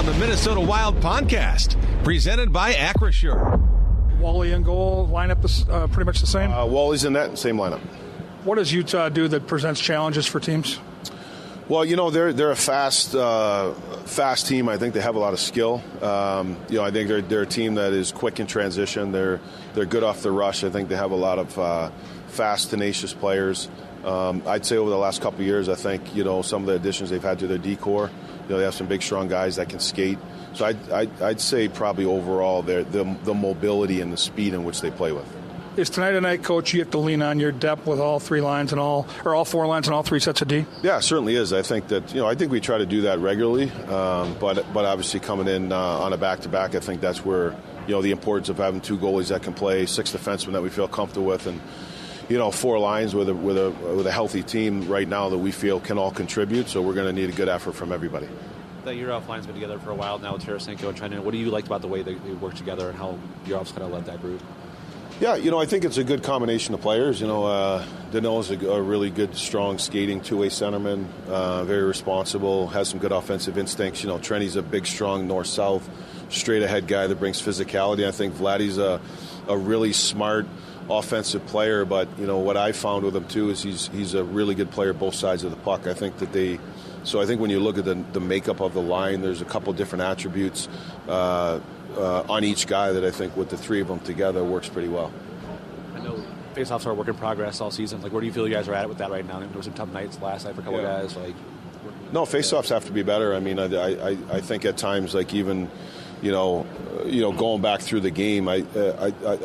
the Minnesota Wild podcast, presented by Acrisure. Wally in goal, lineup is pretty much the same? Wally's in that same lineup. What does Utah do that presents challenges for teams? Well, they're a fast team. I think they have a lot of skill. I think they're a team that is quick in transition. They're good off the rush. I think they have a lot of fast, tenacious players. I'd say over the last couple of years, I think some of the additions they've had to their D-core. They have some big, strong guys that can skate. So I'd say probably overall the mobility and the speed in which they play with. Is tonight a night, Coach, you have to lean on your depth with all four lines and all three sets of D? Yeah, it certainly is. I think that I think we try to do that regularly, but obviously coming in on a back-to-back, I think that's where the importance of having two goalies that can play, six defensemen that we feel comfortable with, and four lines with a healthy team right now that we feel can all contribute. So we're going to need a good effort from everybody. That your off line's been together for a while now with Tarasenko and Trenton. What do you like about the way they work together and how your off's kind of led that group? Yeah, I think it's a good combination of players. Danault's a really good, strong skating two-way centerman, very responsible, has some good offensive instincts. Trenny's a big, strong north-south, straight-ahead guy that brings physicality. I think Vladdy's a really smart offensive player, but what I found with him too is he's a really good player both sides of the puck. I think that so I think when you look at the makeup of the line, there's a couple different attributes on each guy that I think with the three of them together works pretty well. I know face-offs are a work in progress all season. Where do you feel you guys are at with that right now? There were some tough nights last night for a couple guys. No, face-offs have to be better. I mean, I think at times, even going back through the game, I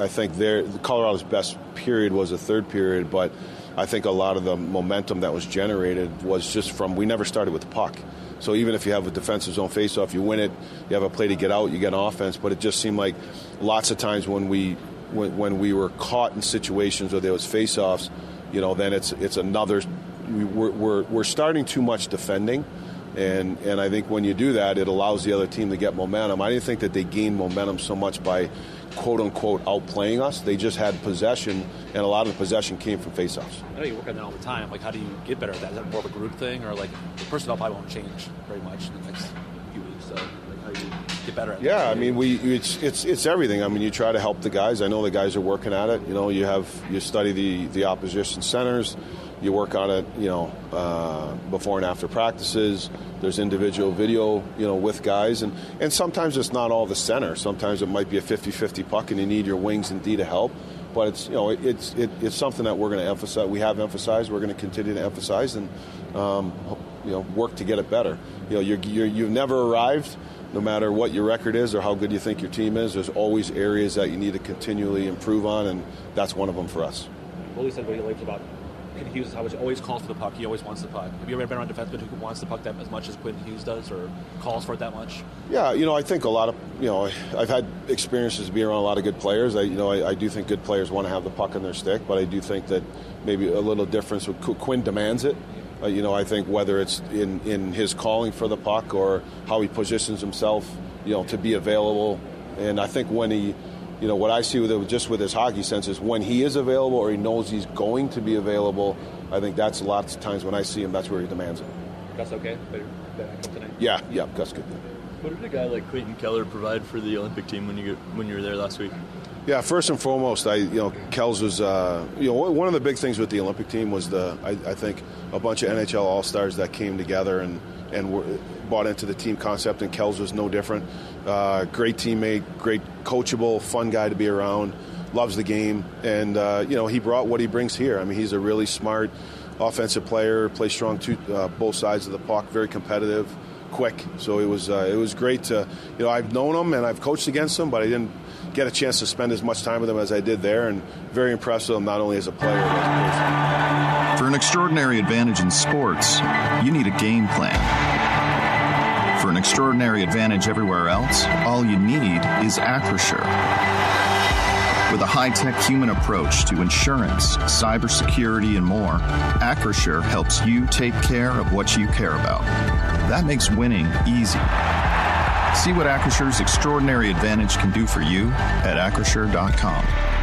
think Colorado's best period was the third period, but I think a lot of the momentum that was generated was just from we never started with the puck. So even if you have a defensive zone faceoff, you win it, you have a play to get out, you get an offense. But it just seemed like lots of times when we were caught in situations where there was faceoffs, then it's another. We're starting too much defending, and I think when you do that, it allows the other team to get momentum. I didn't think that they gained momentum so much by quote unquote outplaying us. They just had possession, and a lot of the possession came from faceoffs. I know you work on that all the time. How do you get better at that? Is that more of a group thing, or the personnel probably won't change very much in the next few weeks? So how do you get better at that? Yeah, I mean, it's everything. I mean, you try to help the guys. I know the guys are working at it. You study the opposition centers. You work on it, before and after practices. There's individual video, with guys. And sometimes it's not all the center. Sometimes it might be a 50-50 puck and you need your wings and D to help. But it's something that we're going to emphasize. We have emphasized. We're going to continue to emphasize and, work to get it better. You've never arrived, no matter what your record is or how good you think your team is. There's always areas that you need to continually improve on, and that's one of them for us. Willie said what he likes about Quinn Hughes is how he always calls for the puck. He always wants the puck. Have you ever been around a defenseman who wants the puck that as much as Quinn Hughes does, or calls for it that much? Yeah, I think a lot of, I've had experiences being around a lot of good players. I do think good players want to have the puck in their stick, but I do think that maybe a little difference with Quinn demands it. I think whether it's in his calling for the puck or how he positions himself, to be available. And I think when he, what I see with his hockey sense is when he is available or he knows he's going to be available, I think that's lots of times when I see him, that's where he demands it. Gus okay? Tonight? Yeah, Gus good. What did a guy like Clayton Keller provide for the Olympic team when you were there last week? Yeah, first and foremost, Kells was, one of the big things with the Olympic team was I think a bunch of NHL All-Stars that came together and were bought into the team concept, and Kells was no different. Great teammate, great coachable, fun guy to be around, loves the game, and he brought what he brings here. I mean, he's a really smart offensive player, plays strong both sides of the puck, very competitive, quick. So it was great to, I've known him and I've coached against him, but I didn't get a chance to spend as much time with him as I did there, and very impressed with him not only as a player but as a person. For an extraordinary advantage in sports, you need a game plan. For an extraordinary advantage everywhere else, all you need is Acrisure. With a high-tech human approach to insurance, cybersecurity, and more, Acrisure helps you take care of what you care about. That makes winning easy. See what Acrisure's extraordinary advantage can do for you at Acrisure.com.